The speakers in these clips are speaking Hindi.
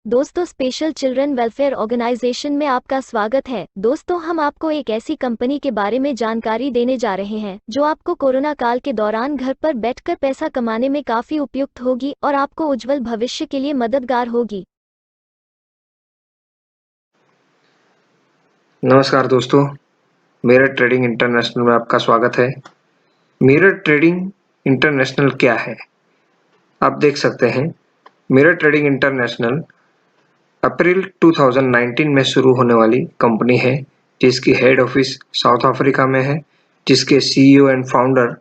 दोस्तों, स्पेशल चिल्ड्रन वेलफेयर ऑर्गेनाइजेशन में आपका स्वागत है। दोस्तों, हम आपको एक ऐसी कंपनी के बारे में जानकारी देने जा रहे हैं जो आपको कोरोना काल के दौरान घर पर बैठकर पैसा कमाने में काफी उपयुक्त होगी और आपको उज्जवल भविष्य के लिए मददगार होगी। नमस्कार दोस्तों, मेरठ ट्रेडिंग इंटरनेशनल में आपका स्वागत है। मेरठ ट्रेडिंग इंटरनेशनल क्या है? आप देख सकते हैं, मेरठ ट्रेडिंग इंटरनेशनल अप्रैल 2019 में शुरू होने वाली कंपनी है, जिसकी हेड ऑफिस साउथ अफ्रीका में है, जिसके CEO and founder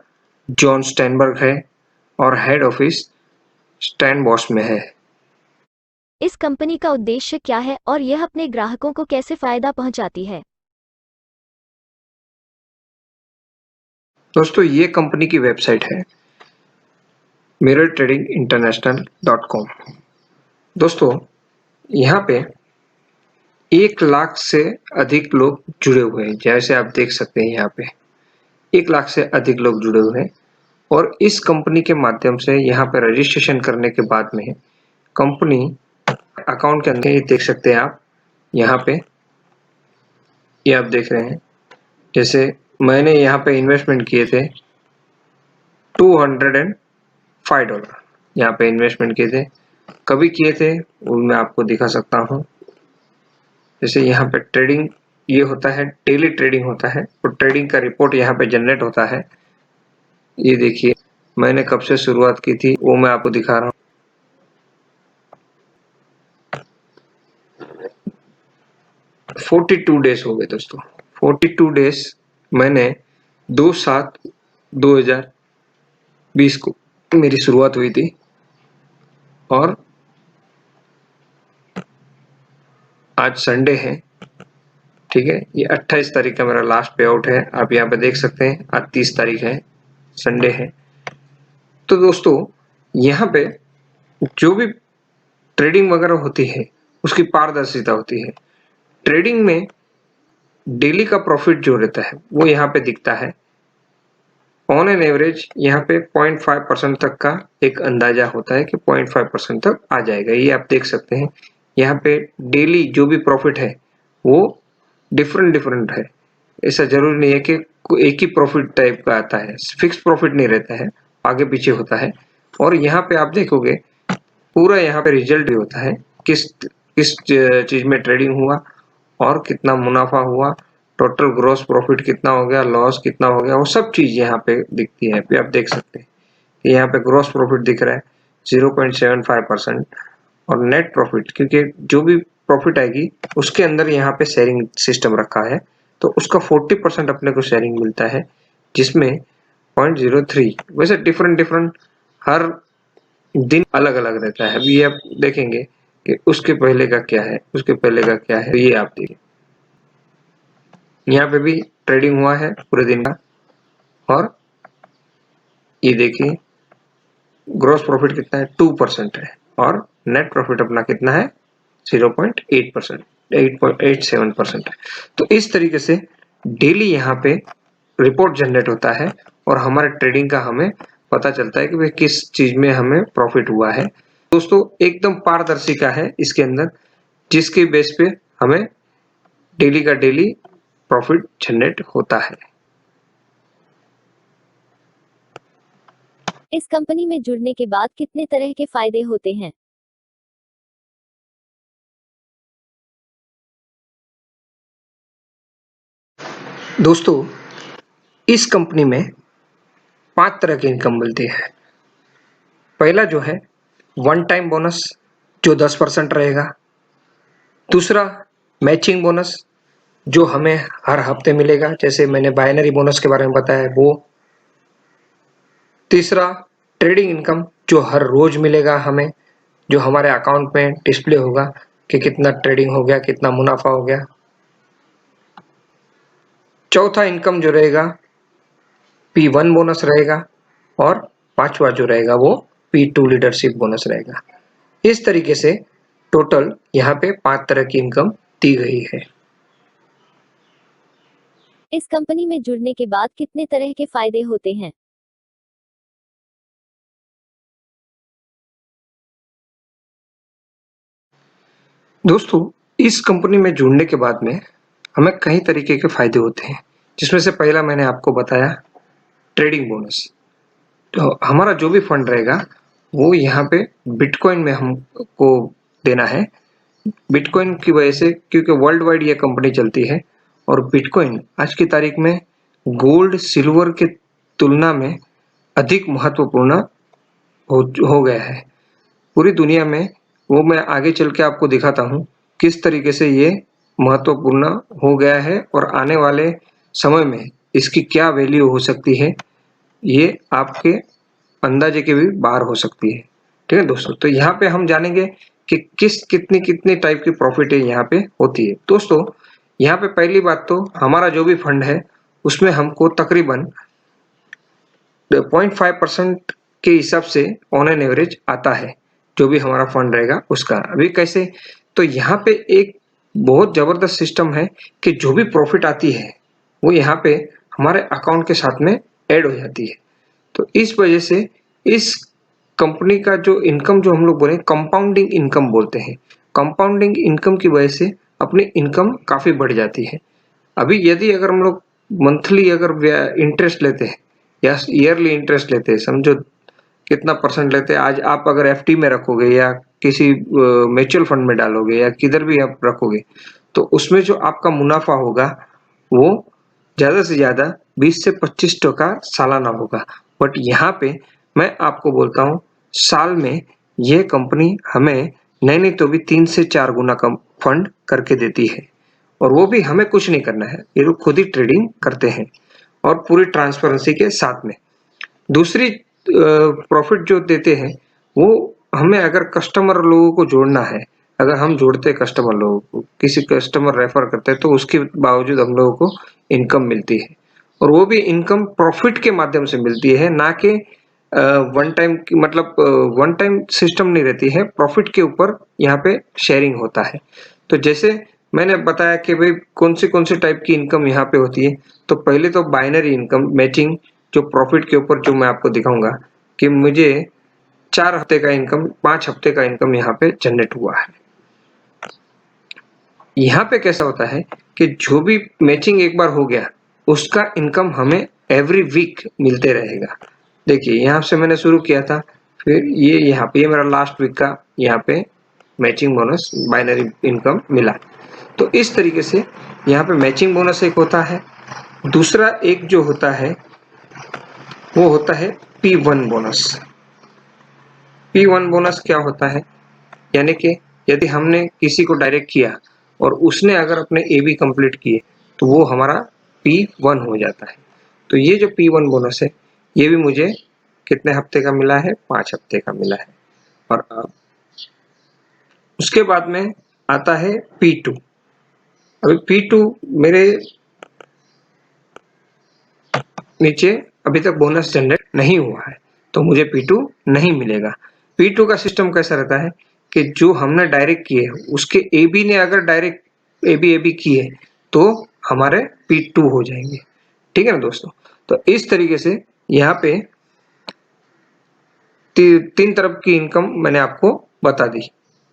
John Steinberg है और हेड ऑफिस स्टैनबॉश में है। इस कंपनी का उद्देश्य क्या है और यह अपने ग्राहकों को कैसे फायदा पहुंचाती है? दोस्तों, ये कंपनी की वेबसाइट है meritradinginternational.com। दोस्तों, यहाँ पे 1 लाख से अधिक लोग जुड़े हुए हैं। जैसे आप देख सकते हैं, यहाँ पे 1 लाख से अधिक लोग जुड़े हुए हैं और इस कंपनी के माध्यम से यहाँ पे रजिस्ट्रेशन करने के बाद में कंपनी अकाउंट के अंदर ये देख सकते हैं आप, यहाँ पे ये आप देख रहे हैं। जैसे मैंने यहाँ पे इन्वेस्टमेंट किए थे $205, यहाँ पे इन्वेस्टमेंट किए थे। कभी किए थे वो मैं आपको दिखा सकता हूँ। जैसे यहाँ पे ट्रेडिंग ये होता है, डेली ट्रेडिंग होता है और ट्रेडिंग का रिपोर्ट यहाँ पे जनरेट होता है। ये देखिए, मैंने कब से शुरुआत की थी वो मैं आपको दिखा रहा हूँ। 42 डेज हो गए दोस्तों। 42 डेज मैंने 2/7/2020 को मेरी शुरुआत हुई थी और आज संडे है, ठीक है। ये 28 तारीख का मेरा लास्ट पे आउट है। आप यहाँ पे देख सकते हैं, आज 30 तारीख है, संडे है। तो दोस्तों, यहाँ पे जो भी ट्रेडिंग वगैरह होती है उसकी पारदर्शिता होती है। ट्रेडिंग में डेली का प्रॉफिट जो रहता है वो यहाँ पे दिखता है। ऑन एन एवरेज यहाँ पे 0.5% तक का एक अंदाजा होता है कि 0.5% तक आ जाएगा। ये आप देख सकते हैं, यहाँ पे डेली जो भी प्रॉफिट है वो डिफरेंट है। ऐसा जरूरी नहीं है कि एक ही प्रॉफिट टाइप का आता है, फिक्स प्रॉफिट नहीं रहता है, आगे पीछे होता है। और यहाँ पे आप देखोगे पूरा यहाँ पे रिजल्ट भी होता है, किस किस चीज में ट्रेडिंग हुआ और कितना मुनाफा हुआ, टोटल ग्रॉस प्रॉफिट कितना हो गया, लॉस कितना हो गया, वो सब चीज यहाँ पे दिखती है। आप देख सकते हैं कि यहाँ पे ग्रॉस प्रॉफिट दिख रहा है 0.75% और नेट प्रॉफिट, क्योंकि जो भी प्रॉफिट आएगी उसके अंदर यहाँ पे शेयरिंग सिस्टम रखा है, तो उसका 40% अपने को शेयरिंग मिलता है, जिसमें 0.03। वैसे डिफरेंट हर दिन अलग अलग रहता है। अभी आप देखेंगे कि उसके पहले का क्या है, उसके पहले का क्या है, तो ये आप देखिए यहाँ पे भी ट्रेडिंग हुआ है पूरे दिन का और ये देखिए ग्रॉस प्रॉफिट कितना है, 2% है और नेट प्रॉफिट अपना कितना है, 0.8%, 8.87% है। तो इस तरीके से डेली यहाँ पे रिपोर्ट जनरेट होता है और हमारे ट्रेडिंग का हमें पता चलता है कि भाई किस चीज में हमें प्रॉफिट हुआ है। दोस्तों, एकदम पारदर्शिता है इसके अंदर, जिसके बेस पे हमें डेली का डेली प्रॉफिट जनरेट होता है। इस कंपनी में जुड़ने के बाद कितने तरह के फायदे होते हैं? दोस्तों, इस कंपनी में 5 तरह की इनकम मिलती है। पहला जो है वन टाइम बोनस, जो 10% रहेगा। दूसरा मैचिंग बोनस, जो हमें हर हफ्ते मिलेगा, जैसे मैंने बाइनरी बोनस के बारे में बताया वो। तीसरा ट्रेडिंग इनकम, जो हर रोज मिलेगा हमें, जो हमारे अकाउंट में डिस्प्ले होगा कि कितना ट्रेडिंग हो गया, कितना मुनाफा हो गया। चौथा इनकम जो रहेगा P1 बोनस रहेगा और पांचवा जो रहेगा वो P2 लीडरशिप बोनस रहेगा। इस तरीके से टोटल यहाँ पे 5 तरह की इनकम दी गई है। इस कंपनी में जुड़ने के बाद कितने तरह के फायदे होते हैं? दोस्तों, इस कंपनी में जुड़ने के बाद में हमें कई तरीके के फायदे होते हैं, जिसमें से पहला मैंने आपको बताया ट्रेडिंग बोनस। तो हमारा जो भी फंड रहेगा वो यहाँ पे बिटकॉइन में हमको देना है। बिटकॉइन की वजह से, क्योंकि वर्ल्ड वाइड ये कंपनी चलती है और बिटकॉइन आज की तारीख में गोल्ड सिल्वर की तुलना में अधिक महत्वपूर्ण हो गया है पूरी दुनिया में। वो मैं आगे चल के आपको दिखाता हूँ किस तरीके से ये महत्वपूर्ण हो गया है और आने वाले समय में इसकी क्या वैल्यू हो सकती है, ये आपके अंदाजे के भी बाहर हो सकती है। ठीक है दोस्तों, तो यहाँ पे हम जानेंगे कि कितनी कितनी टाइप की प्रॉफिट है यहाँ पे होती है। दोस्तों, यहाँ पे पहली बात तो हमारा जो भी फंड है उसमें हमको तकरीबन 0.5% के हिसाब से ऑन एन एवरेज आता है, जो भी हमारा फंड रहेगा उसका। अभी कैसे, तो यहाँ पे एक बहुत जबरदस्त सिस्टम है कि जो भी प्रॉफिट आती है वो यहाँ पे हमारे अकाउंट के साथ में ऐड हो जाती है। तो इस वजह से इस कंपनी का जो इनकम, जो हम लोग बोले कंपाउंडिंग इनकम बोलते हैं, कंपाउंडिंग इनकम की वजह से अपनी इनकम काफी बढ़ जाती है। अभी यदि अगर हम लोग मंथली अगर इंटरेस्ट लेते हैं या ईयरली इंटरेस्ट लेते हैं, समझो कितना परसेंट लेते हैं, आज आप अगर एफडी में रखोगे या किसी म्यूचुअल फंड में डालोगे या किधर भी आप रखोगे, तो उसमें जो आपका मुनाफा होगा वो ज्यादा से ज्यादा 20 से 25% सालाना होगा। बट यहाँ पे मैं आपको बोलता हूँ, साल में ये कंपनी हमें नहीं तो भी 3 से 4 गुना कम फंड करके देती है, और वो भी हमें कुछ नहीं करना है, ये लोग खुद ही ट्रेडिंग करते हैं और पूरी ट्रांसपेरेंसी के साथ में। दूसरी प्रॉफिट जो देते हैं वो हमें, अगर कस्टमर लोगों को जोड़ना है, अगर हम जोड़ते हैं कस्टमर लोगों को, किसी कस्टमर रेफर करते हैं, तो उसके बावजूद हम लोगों को इनकम मिलती है, और वो भी इनकम प्रॉफिट के माध्यम से मिलती है, ना कि वन टाइम की, मतलब वन टाइम सिस्टम नहीं रहती है, प्रॉफिट के ऊपर यहाँ पे शेयरिंग होता है। तो जैसे मैंने बताया कि भाई कौन से टाइप की इनकम यहाँ पे होती है, तो पहले तो बाइनरी इनकम मैचिंग, जो प्रॉफिट के ऊपर जो मैं आपको दिखाऊंगा कि मुझे 4 हफ्ते का इनकम, 5 हफ्ते का इनकम यहाँ पे जनरेट हुआ है। यहाँ पे कैसा होता है कि जो भी मैचिंग एक बार हो गया उसका इनकम हमें एवरी वीक मिलते रहेगा। देखिए यहाँ से मैंने शुरू किया था, फिर ये यहाँ पे ये मेरा लास्ट वीक का यहाँ पे मैचिंग बोनस बाइनरी इनकम मिला। तो इस तरीके से यहाँ पे मैचिंग बोनस एक होता है। दूसरा एक जो होता है वो होता है P1 बोनस। P1 बोनस क्या होता है, यानी कि यदि हमने किसी को डायरेक्ट किया और उसने अगर अपने AB कंप्लीट किए तो वो हमारा P1 हो जाता है। तो ये जो P1 बोनस है ये भी मुझे कितने हफ्ते का मिला है, 5 हफ्ते का मिला है। और उसके बाद में आता है P2। अभी P2 मेरे नीचे अभी तक बोनस जनरेट नहीं हुआ है, तो मुझे P2 नहीं मिलेगा। P2 का सिस्टम कैसा रहता है कि जो हमने डायरेक्ट किए उसके AB ने अगर डायरेक्ट AB किए तो हमारे P2 हो जाएंगे। ठीक है ना दोस्तों, तो इस तरीके से यहाँ पे तीन तरफ की इनकम मैंने आपको बता दी,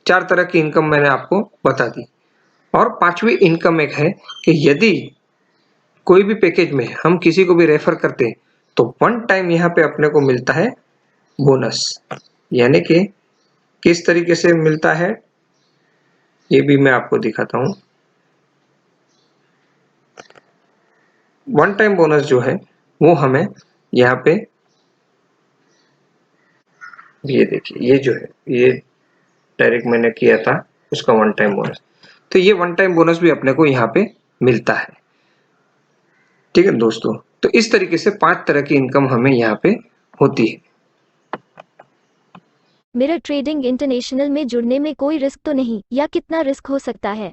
4 तरह की इनकम मैंने आपको बता दी। और 5वीं इनकम एक है कि यदि कोई भी पैकेज में हम किसी को भी रेफर करते हैं तो वन टाइम यहाँ पे अपने को मिलता है बोनस। यानी कि किस तरीके से मिलता है ये भी मैं आपको दिखाता हूँ। वन टाइम बोनस जो है वो हमें यहाँ पे, ये देखिए, ये जो है ये डायरेक्ट मैंने किया था उसका वन टाइम बोनस, तो ये वन टाइम बोनस भी अपने को यहाँ पे मिलता है। ठीक है दोस्तों, तो इस तरीके से 5 तरह की इनकम हमें यहाँ पे होती है। मिरर ट्रेडिंग इंटरनेशनल में जुड़ने में कोई रिस्क तो नहीं, या कितना रिस्क हो सकता है?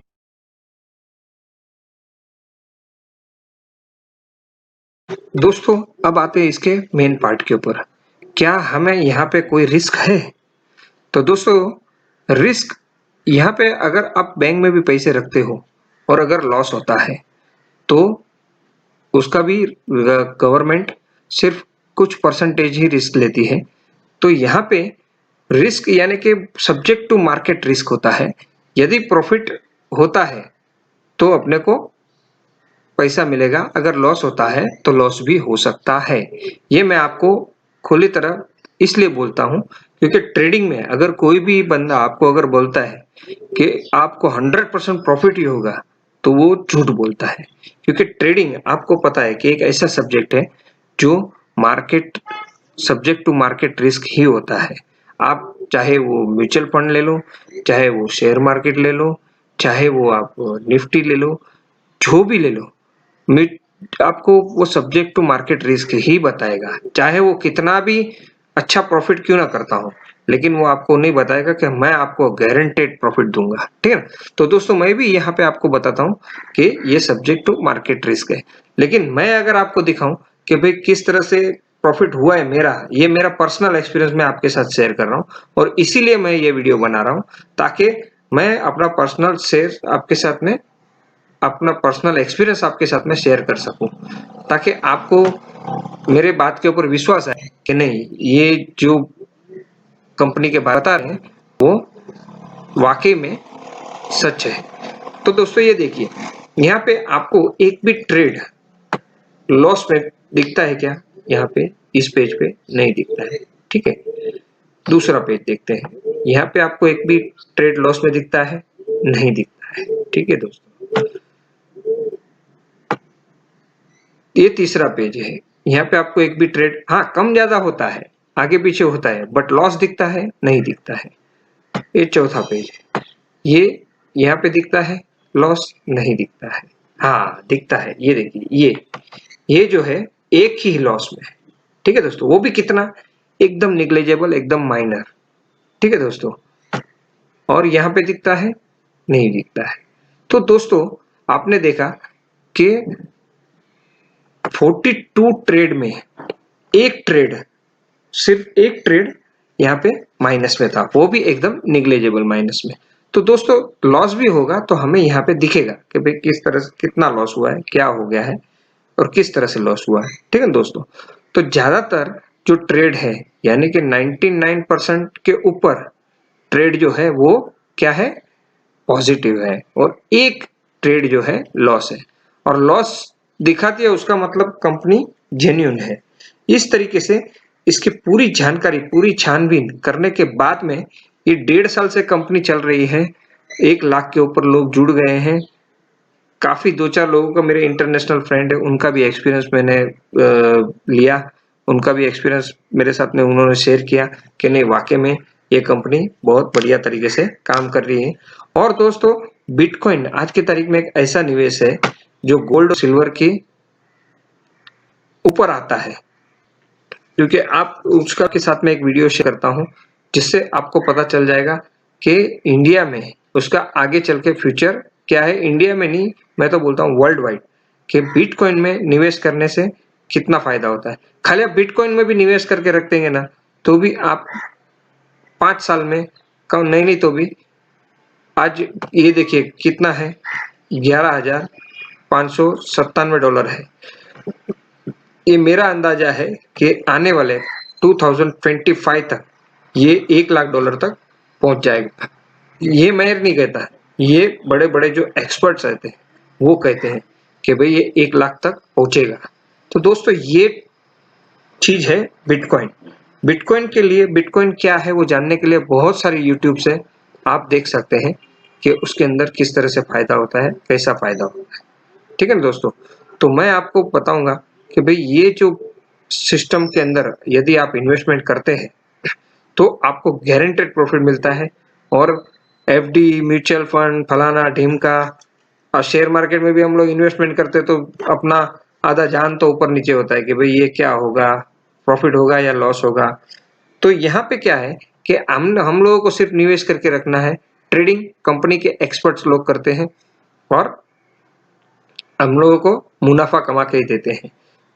दोस्तों, अब आते हैं इसके मेन पार्ट के ऊपर, क्या हमें यहाँ पे कोई रिस्क है? तो दोस्तों, रिस्क यहाँ पे, अगर आप बैंक में भी पैसे रखते हो और अगर लॉस होता है तो उसका भी गवर्नमेंट सिर्फ कुछ परसेंटेज ही रिस्क लेती है। तो यहाँ पे रिस्क यानी कि सब्जेक्ट टू मार्केट रिस्क होता है, यदि प्रॉफिट होता है तो अपने को पैसा मिलेगा, अगर लॉस होता है तो लॉस भी हो सकता है। ये मैं आपको खुली तरह इसलिए बोलता हूँ क्योंकि ट्रेडिंग में अगर कोई भी बंदा आपको अगर बोलता है कि आपको 100% प्रॉफिट ही होगा तो वो झूठ बोलता है, क्योंकि ट्रेडिंग आपको पता है कि एक ऐसा सब्जेक्ट है जो market subject to market risk ही होता है। आप चाहे वो म्यूचुअल फंड ले लो, चाहे वो शेयर मार्केट ले लो, चाहे वो आप निफ्टी ले लो, जो भी ले लो, आपको वो सब्जेक्ट टू मार्केट रिस्क ही बताएगा, चाहे वो कितना भी अच्छा प्रॉफिट क्यों ना करता हो, लेकिन वो आपको नहीं बताएगा कि मैं आपको गारंटेड प्रॉफिट दूंगा। ठीक है, तो दोस्तों मैं भी यहाँ पे आपको बताता हूँ कि ये सब्जेक्ट टू मार्केट रिस्क है, लेकिन मैं अगर आपको दिखाऊं कि भाई किस तरह से प्रॉफिट हुआ है मेरा, ये मेरा पर्सनल एक्सपीरियंस मैं आपके साथ शेयर कर रहा हूँ, और इसीलिए मैं ये वीडियो बना रहा हूँ ताकि मैं अपना पर्सनल शेयर आपके साथ में, अपना पर्सनल एक्सपीरियंस आपके साथ में शेयर कर सकूं, ताकि आपको मेरे बात के ऊपर विश्वास आए कि नहीं, ये जो कंपनी के बता रहे हैं वो वाकई में सच है। तो दोस्तों ये देखिए, यहाँ पे आपको एक भी ट्रेड लॉस में दिखता है क्या? यहाँ पे इस पेज पे नहीं दिखता है। ठीक है, दूसरा पेज देखते हैं, यहाँ पे आपको एक भी ट्रेड लॉस में दिखता है? नहीं दिखता है। ठीक है दोस्तों, ये तीसरा पेज है, यहाँ पे आपको एक भी ट्रेड, हाँ कम ज्यादा होता है, आगे पीछे होता है, बट लॉस दिखता है? नहीं दिखता है। ये चौथा पेज है, ये यहाँ पे दिखता है लॉस? नहीं दिखता है। हाँ दिखता है, ये देखिए, ये जो है एक ही लॉस में है। ठीक है दोस्तों, वो भी कितना, एकदम निग्लेजेबल, एकदम माइनर। ठीक है दोस्तों, और यहाँ पे दिखता है? नहीं दिखता है। तो दोस्तों आपने देखा कि 42 ट्रेड में एक ट्रेड, सिर्फ एक ट्रेड यहाँ पे माइनस में था, वो भी एकदम निग्लेजेबल माइनस में। तो दोस्तों लॉस भी होगा तो हमें यहाँ पे दिखेगा कि भाई किस तरह से कितना लॉस हुआ है, क्या हो गया है और किस तरह से लॉस हुआ है। ठीक है दोस्तों, तो ज्यादातर जो ट्रेड है यानी कि 99% के ऊपर ट्रेड जो है वो क्या है, पॉजिटिव है, और एक ट्रेड जो है लॉस है, और लॉस दिखाती है उसका मतलब कंपनी जेन्युइन है। इस तरीके से इसकी पूरी जानकारी, पूरी छानबीन करने के बाद में, ये 1.5 साल से कंपनी चल रही है, 1 लाख के ऊपर लोग जुड़ गए हैं, काफी 2-4 लोगों का मेरे इंटरनेशनल फ्रेंड है, उनका भी एक्सपीरियंस मैंने लिया, उनका भी एक्सपीरियंस मेरे साथ में उन्होंने शेयर किया कि नहीं वाकई में ये कंपनी बहुत बढ़िया तरीके से काम कर रही है। और दोस्तों बिटकॉइन आज की तारीख में एक ऐसा निवेश है जो गोल्ड और सिल्वर के ऊपर आता है, क्योंकि आप उसका के साथ में एक वीडियो शेयर करता हूं जिससे आपको पता चल जाएगा कि इंडिया में उसका आगे चल के फ्यूचर क्या है। इंडिया में नहीं, मैं तो बोलता हूँ वर्ल्ड वाइड, कि बिटकॉइन में निवेश करने से कितना फायदा होता है। खाली आप बिटकॉइन में भी निवेश करके रख देंगे ना तो भी आप 5 साल में कम नहीं तो भी, आज ये देखिए कितना है, $11,597 है। ये मेरा अंदाजा है कि आने वाले 2025 तक ये $1 लाख तक पहुंच जाएगा। ये मैं नहीं कहता, ये बड़े बड़े जो एक्सपर्ट्स रहते हैं वो कहते हैं कि भाई ये 1 लाख तक पहुंचेगा। तो दोस्तों ये चीज है बिटकॉइन। बिटकॉइन के लिए, बिटकॉइन क्या है वो जानने के लिए बहुत सारे यूट्यूब से आप देख सकते हैं कि उसके अंदर किस तरह से फायदा होता है, कैसा फायदा होता है। ठीक है ना दोस्तों, तो मैं आपको बताऊंगा कि भाई ये जो सिस्टम के अंदर यदि आप इन्वेस्टमेंट करते हैं तो आपको गारंटेड प्रॉफिट मिलता है, और एफडी, म्यूचुअल फंड, फलाना ढीमका, और शेयर मार्केट में भी हम लोग इन्वेस्टमेंट करते हैं तो अपना आधा जान तो ऊपर नीचे होता है कि भाई ये क्या होगा, प्रॉफिट होगा या लॉस होगा। तो यहाँ पे क्या है कि हम लोगों को सिर्फ निवेश करके रखना है, ट्रेडिंग कंपनी के एक्सपर्ट्स लोग करते हैं और हम लोगों को मुनाफा कमा के ही देते हैं।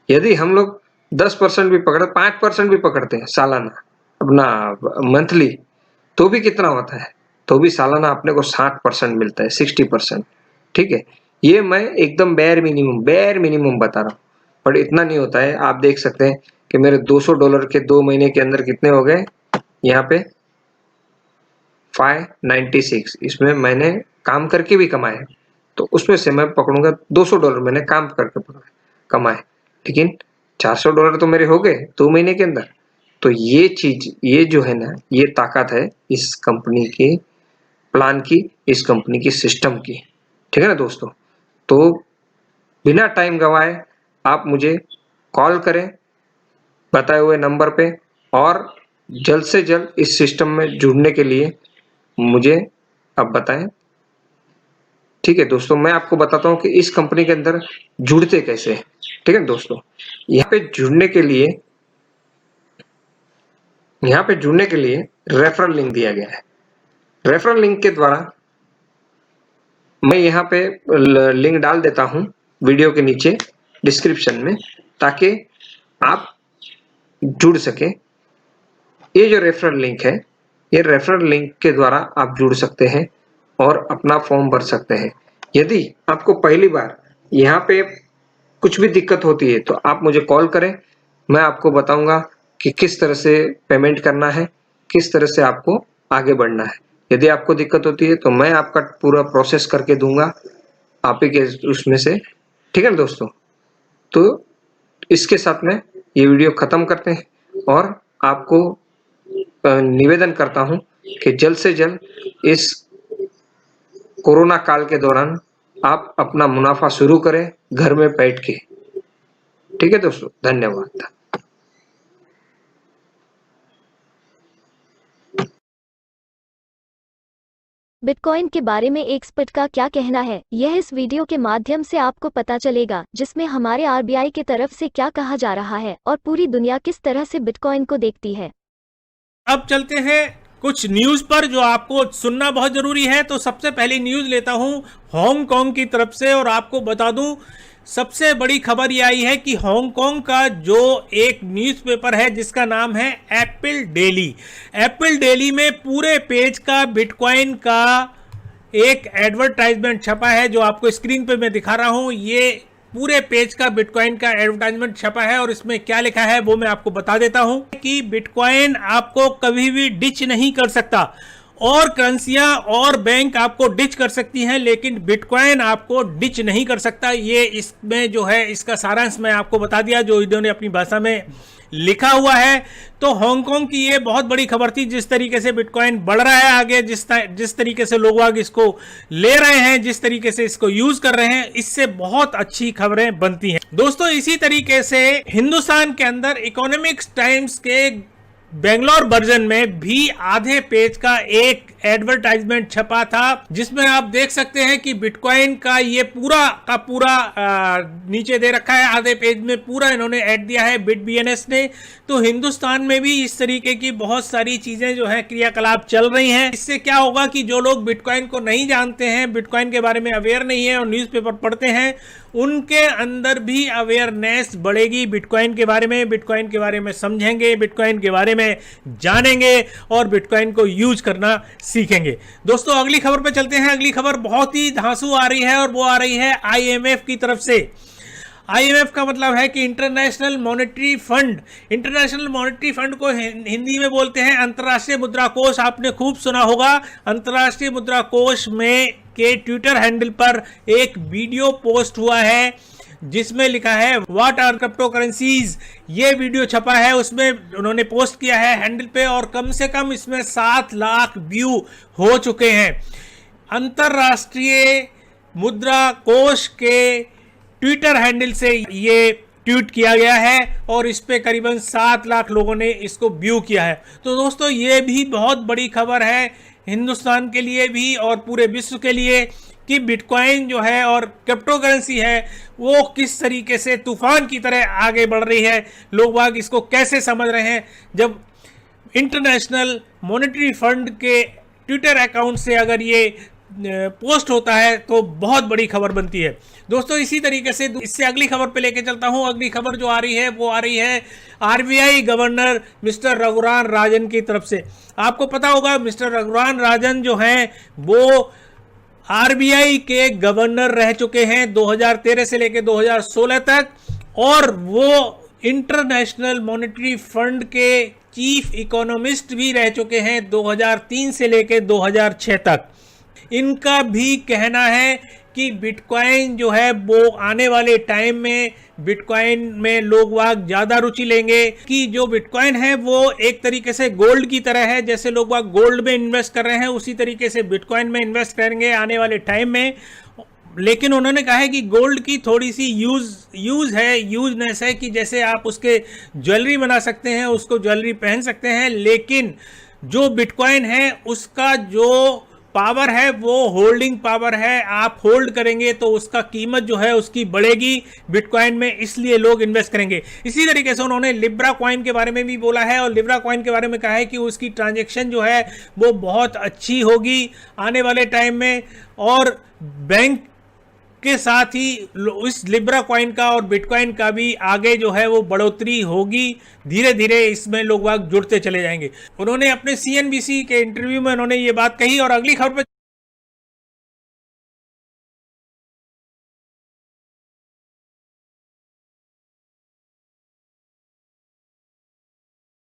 यदि हम लोग 10% भी पकड़े, 5% भी पकड़ते हैं सालाना अपना मंथली, तो भी कितना होता है, तो भी सालाना अपने को 60% मिलता है, 60%। ठीक है, ये मैं एकदम बेयर मिनिमम बता रहा हूँ, बट इतना नहीं होता है। आप देख सकते हैं कि मेरे $200 के 2 महीने के अंदर कितने हो गए, यहाँ पे 596 इसमें मैंने काम करके भी कमाए, तो उसमें से मैं पकड़ूंगा $200 मैंने काम करके कमाए, लेकिन $400 तो मेरे हो गए 2 महीने के अंदर। तो ये चीज, ये जो है ना, ये ताकत है इस कंपनी के प्लान की, इस कंपनी की सिस्टम की, ठीक है ना दोस्तों। तो बिना टाइम गवाए आप मुझे कॉल करें बताए हुए नंबर पे, और जल्द से जल्द इस सिस्टम में जुड़ने के लिए मुझे अब बताएं। ठीक है दोस्तों, मैं आपको बताता हूं कि इस कंपनी के अंदर जुड़ते कैसे हैं। ठीक है दोस्तों, यहाँ पे जुड़ने के लिए रेफरल लिंक दिया गया है। रेफरल लिंक के द्वारा मैं यहाँ पे लिंक डाल देता हूँ वीडियो के नीचे डिस्क्रिप्शन में, ताकि आप जुड़ सके। ये जो रेफरल लिंक है, ये रेफरल लिंक के द्वारा आप जुड़ सकते हैं और अपना फॉर्म भर सकते हैं। यदि आपको पहली बार यहाँ पे कुछ भी दिक्कत होती है तो आप मुझे कॉल करें, मैं आपको बताऊंगा कि किस तरह से पेमेंट करना है, किस तरह से आपको आगे बढ़ना है। यदि आपको दिक्कत होती है तो मैं आपका पूरा प्रोसेस करके दूंगा आप ही के उसमें से। ठीक है ना दोस्तों, तो इसके साथ में ये वीडियो खत्म करते हैं, और आपको निवेदन करता हूं कि जल्द से जल्द इस कोरोना काल के दौरान आप अपना मुनाफा शुरू करें घर में बैठ के। ठीक है दोस्तों, धन्यवाद। बिटकॉइन के बारे में एक्सपर्ट का क्या कहना है, यह इस वीडियो के माध्यम से आपको पता चलेगा, जिसमें हमारे आरबीआई की तरफ से क्या कहा जा रहा है और पूरी दुनिया किस तरह से बिटकॉइन को देखती है। अब चलते हैं कुछ न्यूज पर जो आपको सुनना बहुत जरूरी है। तो सबसे पहली न्यूज लेता हूं हांगकांग की तरफ से, और आपको बता दूं सबसे बड़ी खबर यह आई है कि हांगकांग का जो एक न्यूज़पेपर है जिसका नाम है एप्पल डेली, एप्पल डेली में पूरे पेज का बिटकॉइन का एक एडवर्टाइजमेंट छपा है, जो आपको स्क्रीन पे मैं दिखा रहा हूं। ये पूरे पेज का बिटकॉइन का एडवर्टाइजमेंट छपा है, और इसमें क्या लिखा है वो मैं आपको बता देता हूं कि बिटकॉइन आपको कभी भी डिच नहीं कर सकता, और करेंसियां और बैंक आपको डिच कर सकती हैं, लेकिन बिटकॉइन आपको डिच नहीं कर सकता। ये इसमें जो है इसका सारांश मैं आपको बता दिया जो इन्होंने अपनी भाषा में लिखा हुआ है। तो हांगकांग की ये बहुत बड़ी खबर थी, जिस तरीके से बिटकॉइन बढ़ रहा है आगे, जिस तरीके से लोग आगे इसको ले रहे हैं, जिस तरीके से इसको यूज कर रहे हैं, इससे बहुत अच्छी खबरें बनती हैं दोस्तों। इसी तरीके से हिंदुस्तान के अंदर इकोनॉमिक्स टाइम्स के बेंगलोर वर्जन में भी आधे पेज का एक एडवर्टाइजमेंट छपा था, जिसमें आप देख सकते हैं कि बिटकॉइन का ये पूरा का पूरा नीचे दे रखा है, आधे पेज में पूरा इन्होंने ऐड दिया है BitBNS ने। तो हिंदुस्तान में भी इस तरीके की बहुत सारी चीजें जो है क्रियाकलाप चल रही हैं। इससे क्या होगा कि जो लोग बिटकॉइन को नहीं जानते हैं, बिटकॉइन के बारे में अवेयर नहीं है और न्यूज़पेपर पढ़ते हैं, उनके अंदर भी अवेयरनेस बढ़ेगी बिटकॉइन के बारे में समझेंगे, बिटकॉइन के बारे में जानेंगे और बिटकॉइन को यूज करना सीखेंगे। दोस्तों अगली खबर पे चलते हैं। अगली खबर बहुत ही धांसू आ रही है, और वो आ रही है IMF की तरफ से। IMF का मतलब है कि international monetary fund. International monetary fund को हिंदी में बोलते हैं अंतर्राष्ट्रीय मुद्रा कोष। आपने खूब सुना होगा। अंतर्राष्ट्रीय मुद्रा कोष में के ट्विटर हैंडल पर एक वीडियो पोस्ट हुआ है जिसमें लिखा है व्हाट आर क्रिप्टो करेंसीज। ये वीडियो छपा है, उसमें उन्होंने पोस्ट किया है हैंडल पे, और कम से कम इसमें 7 लाख व्यू हो चुके हैं। अंतर्राष्ट्रीय मुद्रा कोष के ट्विटर हैंडल से ये ट्वीट किया गया है, और इस पे करीबन 7 लाख लोगों ने इसको व्यू किया है। तो दोस्तों ये भी बहुत बड़ी खबर है हिंदुस्तान के लिए भी और पूरे विश्व के लिए, कि बिटकॉइन जो है और क्रिप्टो करेंसी है वो किस तरीके से तूफान की तरह आगे बढ़ रही है। लोग बाग इसको कैसे समझ रहे हैं। जब इंटरनेशनल मॉनेटरी फंड के ट्विटर अकाउंट से अगर ये पोस्ट होता है तो बहुत बड़ी खबर बनती है दोस्तों। इसी तरीके से इससे अगली खबर पे लेके चलता हूं। अगली खबर जो आ रही है वो आ रही है RBI governor mister Raghuram Rajan की तरफ से। आपको पता होगा मिस्टर रघुराम राजन जो हैं वो RBI के गवर्नर रह चुके हैं 2013 से लेकर 2016 तक, और वो इंटरनेशनल मॉनेटरी फंड के चीफ इकोनॉमिस्ट भी रह चुके हैं 2003 से लेकर 2006 तक। इनका भी कहना है कि बिटकॉइन जो है वो आने वाले टाइम में बिटकॉइन में लोग वाग ज़्यादा रुचि लेंगे, कि जो बिटकॉइन है वो एक तरीके से गोल्ड की तरह है, जैसे लोग वाग गोल्ड में इन्वेस्ट कर रहे हैं उसी तरीके से बिटकॉइन में इन्वेस्ट करेंगे आने वाले टाइम में। लेकिन उन्होंने कहा है कि गोल्ड की थोड़ी सी यूजनेस है कि जैसे आप उसके ज्वेलरी बना सकते हैं, उसको ज्वेलरी पहन सकते हैं, लेकिन जो बिटकॉइन है उसका जो पावर है वो होल्डिंग पावर है। आप होल्ड करेंगे तो उसका कीमत जो है उसकी बढ़ेगी बिटकॉइन में, इसलिए लोग इन्वेस्ट करेंगे। इसी तरीके से उन्होंने लिब्रा कॉइन के बारे में भी बोला है और लिब्रा कॉइन के बारे में कहा है कि उसकी ट्रांजैक्शन जो है वो बहुत अच्छी होगी आने वाले टाइम में, और बैंक के साथ ही इस लिब्रा कॉइन का और बिटकॉइन का भी आगे जो है वो बढ़ोतरी होगी। धीरे धीरे इसमें लोग जुड़ते चले जाएंगे। उन्होंने अपने CNBC के इंटरव्यू में उन्होंने ये बात कही। और अगली खबर पर